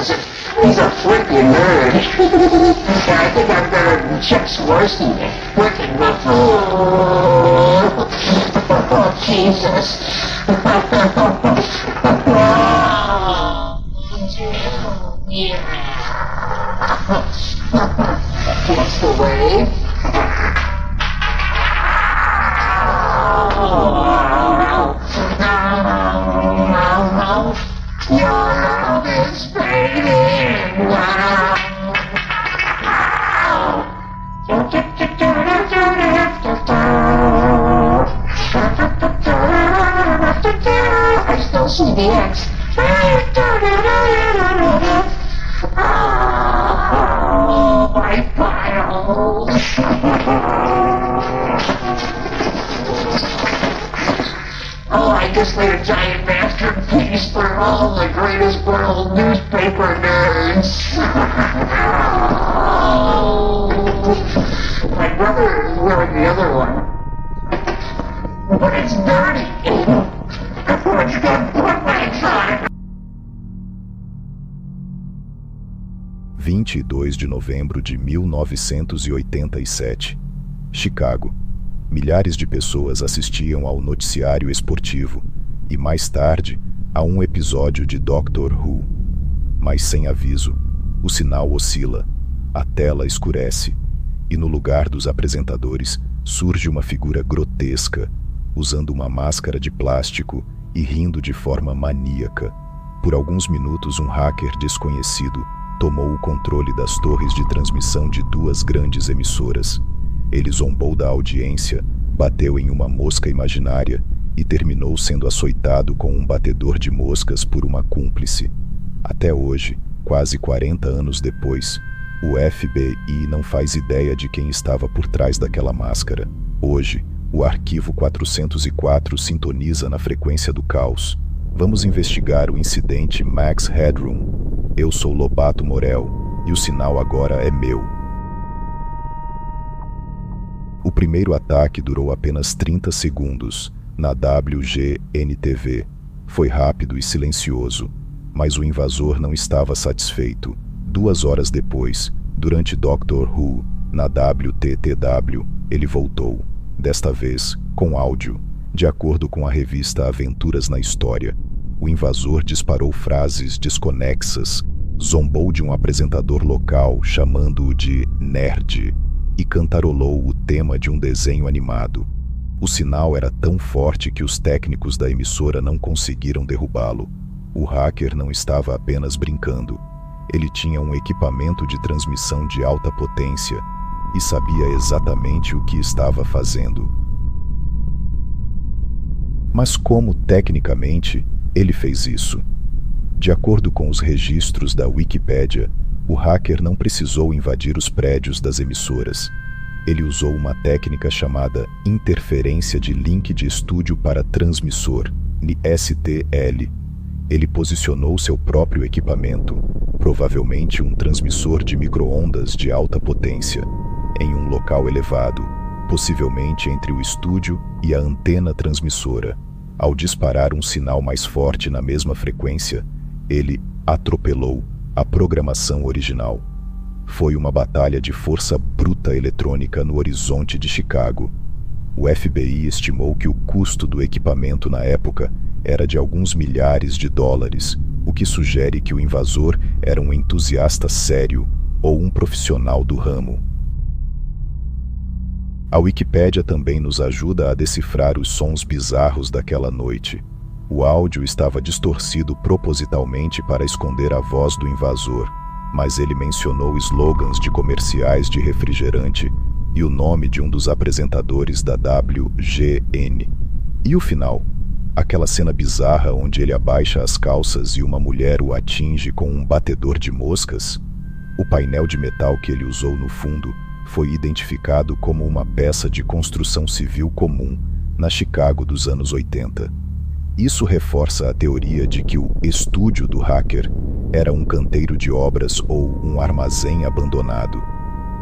doesn't. He's a freaking nerd. I think I'm gonna check Swarovski. Freaking nerd. Oh, Jesus. Yeah. That's the way. Your love is fading. I still see the X. Oh, my files. Oh, I just made a giant masterpiece for all the greatest world newspaper nerds. Oh, my brother is wearing the other one. But it's dirty. It's got footprints on it. 22 de novembro de 1987, Chicago. Milhares de pessoas assistiam ao noticiário esportivo e, mais tarde, a um episódio de Doctor Who. Mas sem aviso, o sinal oscila, a tela escurece e, no lugar dos apresentadores, surge uma figura grotesca, usando uma máscara de plástico e rindo de forma maníaca. Por alguns minutos, um hacker desconhecido tomou o controle das torres de transmissão de duas grandes emissoras. Ele zombou da audiência, bateu em uma mosca imaginária e terminou sendo açoitado com um batedor de moscas por uma cúmplice. Até hoje, quase 40 anos depois, o FBI não faz ideia de quem estava por trás daquela máscara. Hoje, o arquivo 404 sintoniza na frequência do caos. Vamos investigar o incidente Max Headroom. Eu sou Lobato Morel e o sinal agora é meu. O primeiro ataque durou apenas 30 segundos, na WGN-TV. Foi rápido e silencioso, mas o invasor não estava satisfeito. 2 horas depois, durante Doctor Who, na WTTW, ele voltou. Desta vez, com áudio. De acordo com a revista Aventuras na História, o invasor disparou frases desconexas, zombou de um apresentador local chamando-o de nerd e cantarolou o tema de um desenho animado. O sinal era tão forte que os técnicos da emissora não conseguiram derrubá-lo. O hacker não estava apenas brincando. Ele tinha um equipamento de transmissão de alta potência e sabia exatamente o que estava fazendo. Mas como, tecnicamente, ele fez isso? De acordo com os registros da Wikipédia, o hacker não precisou invadir os prédios das emissoras. Ele usou uma técnica chamada interferência de link de estúdio para transmissor, ISTL. Ele posicionou seu próprio equipamento, provavelmente um transmissor de micro-ondas de alta potência, em um local elevado, possivelmente entre o estúdio e a antena transmissora. Ao disparar um sinal mais forte na mesma frequência, ele atropelou a programação original. Foi uma batalha de força bruta eletrônica no horizonte de Chicago. O FBI estimou que o custo do equipamento na época era de alguns milhares de dólares, o que sugere que o invasor era um entusiasta sério ou um profissional do ramo. A Wikipédia também nos ajuda a decifrar os sons bizarros daquela noite. O áudio estava distorcido propositalmente para esconder a voz do invasor, mas ele mencionou slogans de comerciais de refrigerante e o nome de um dos apresentadores da WGN. E o final? Aquela cena bizarra onde ele abaixa as calças e uma mulher o atinge com um batedor de moscas? O painel de metal que ele usou no fundo foi identificado como uma peça de construção civil comum na Chicago dos anos 80. Isso reforça a teoria de que o estúdio do hacker era um canteiro de obras ou um armazém abandonado.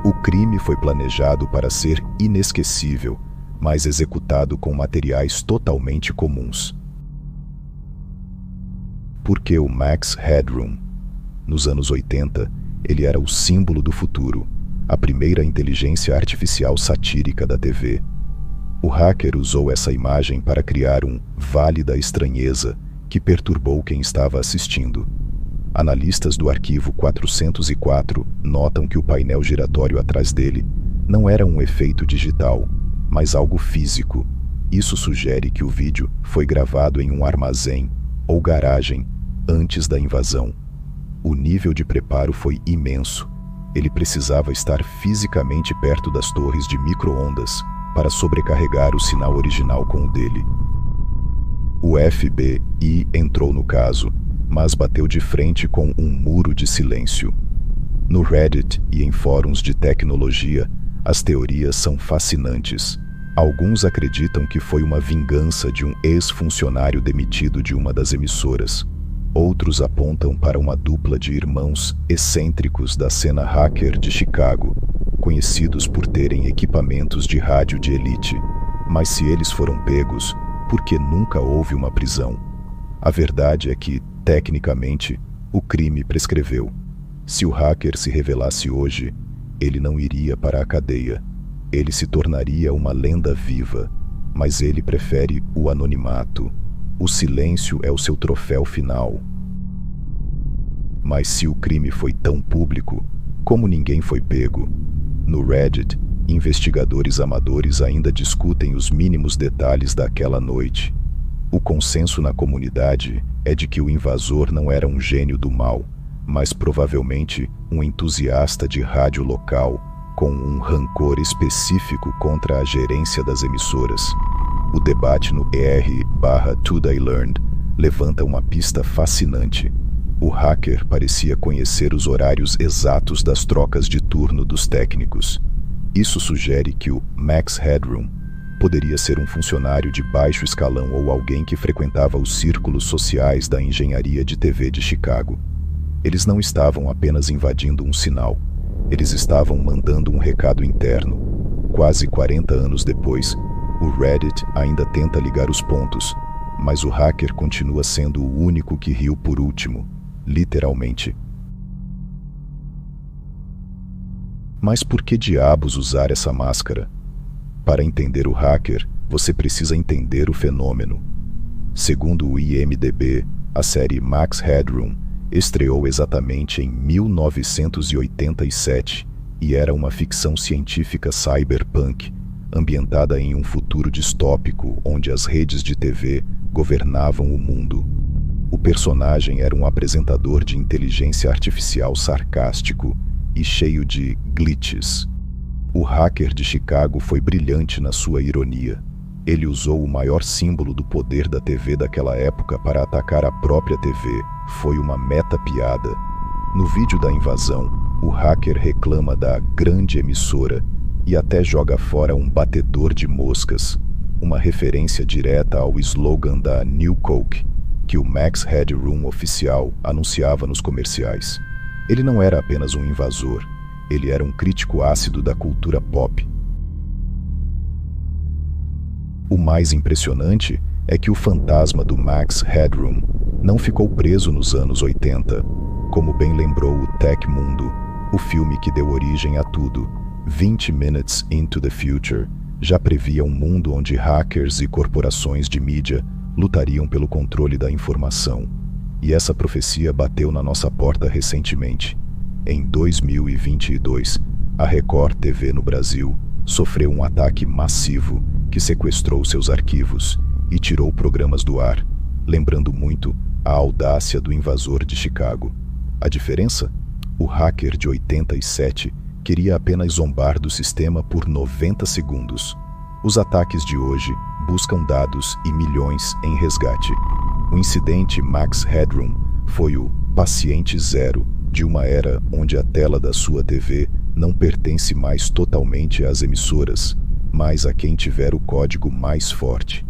O crime foi planejado para ser inesquecível, mas executado com materiais totalmente comuns. Por que o Max Headroom? Nos anos 80, ele era o símbolo do futuro, a primeira inteligência artificial satírica da TV. O hacker usou essa imagem para criar um vale da estranheza que perturbou quem estava assistindo. Analistas do arquivo 404 notam que o painel giratório atrás dele não era um efeito digital, mas algo físico. Isso sugere que o vídeo foi gravado em um armazém ou garagem antes da invasão. O nível de preparo foi imenso. Ele precisava estar fisicamente perto das torres de micro-ondas para sobrecarregar o sinal original com o dele. O FBI entrou no caso, mas bateu de frente com um muro de silêncio. No Reddit e em fóruns de tecnologia, as teorias são fascinantes. Alguns acreditam que foi uma vingança de um ex-funcionário demitido de uma das emissoras. Outros apontam para uma dupla de irmãos excêntricos da cena hacker de Chicago, conhecidos por terem equipamentos de rádio de elite. Mas se eles foram pegos, por que nunca houve uma prisão? A verdade é que, tecnicamente, o crime prescreveu. Se o hacker se revelasse hoje, ele não iria para a cadeia. Ele se tornaria uma lenda viva, mas ele prefere o anonimato. O silêncio é o seu troféu final. Mas se o crime foi tão público, como ninguém foi pego? No Reddit, investigadores amadores ainda discutem os mínimos detalhes daquela noite. O consenso na comunidade é de que o invasor não era um gênio do mal, mas provavelmente um entusiasta de rádio local, com um rancor específico contra a gerência das emissoras. O debate no r/Today Learned levanta uma pista fascinante. O hacker parecia conhecer os horários exatos das trocas de turno dos técnicos. Isso sugere que o Max Headroom poderia ser um funcionário de baixo escalão ou alguém que frequentava os círculos sociais da engenharia de TV de Chicago. Eles não estavam apenas invadindo um sinal. Eles estavam mandando um recado interno. Quase 40 anos depois, o Reddit ainda tenta ligar os pontos, mas o hacker continua sendo o único que riu por último, literalmente. Mas por que diabos usar essa máscara? Para entender o hacker, você precisa entender o fenômeno. Segundo o IMDb, a série Max Headroom estreou exatamente em 1987 e era uma ficção científica cyberpunk, ambientada em um futuro distópico onde as redes de TV governavam o mundo. O personagem era um apresentador de inteligência artificial sarcástico e cheio de glitches. O hacker de Chicago foi brilhante na sua ironia. Ele usou o maior símbolo do poder da TV daquela época para atacar a própria TV. Foi uma meta-piada. No vídeo da invasão, o hacker reclama da grande emissora e até joga fora um batedor de moscas, uma referência direta ao slogan da New Coke, que o Max Headroom oficial anunciava nos comerciais. Ele não era apenas um invasor, ele era um crítico ácido da cultura pop. O mais impressionante é que o fantasma do Max Headroom não ficou preso nos anos 80. Como bem lembrou o Tech Mundo, o filme que deu origem a tudo, 20 Minutes into the Future, já previa um mundo onde hackers e corporações de mídia lutariam pelo controle da informação. E essa profecia bateu na nossa porta recentemente. Em 2022, a Record TV no Brasil sofreu um ataque massivo que sequestrou seus arquivos e tirou programas do ar, lembrando muito a audácia do invasor de Chicago. A diferença? O hacker de 87 queria apenas zombar do sistema por 90 segundos. Os ataques de hoje buscam dados e milhões em resgate. O incidente Max Headroom foi o paciente zero de uma era onde a tela da sua TV não pertence mais totalmente às emissoras, mas a quem tiver o código mais forte.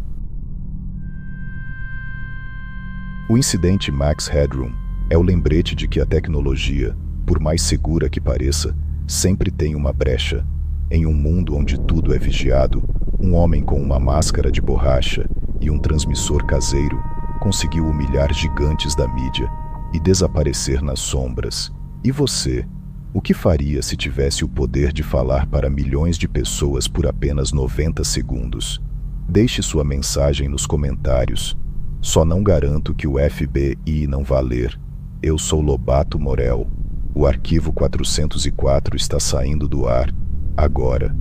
O incidente Max Headroom é o lembrete de que a tecnologia, por mais segura que pareça, sempre tem uma brecha. Em um mundo onde tudo é vigiado, um homem com uma máscara de borracha e um transmissor caseiro conseguiu humilhar gigantes da mídia. e desaparecer nas sombras. E você? O que faria se tivesse o poder de falar para milhões de pessoas por apenas 90 segundos? Deixe sua mensagem nos comentários. Só não garanto que o FBI não vá ler. Eu sou Lobato Morel. O arquivo 404 está saindo do ar agora.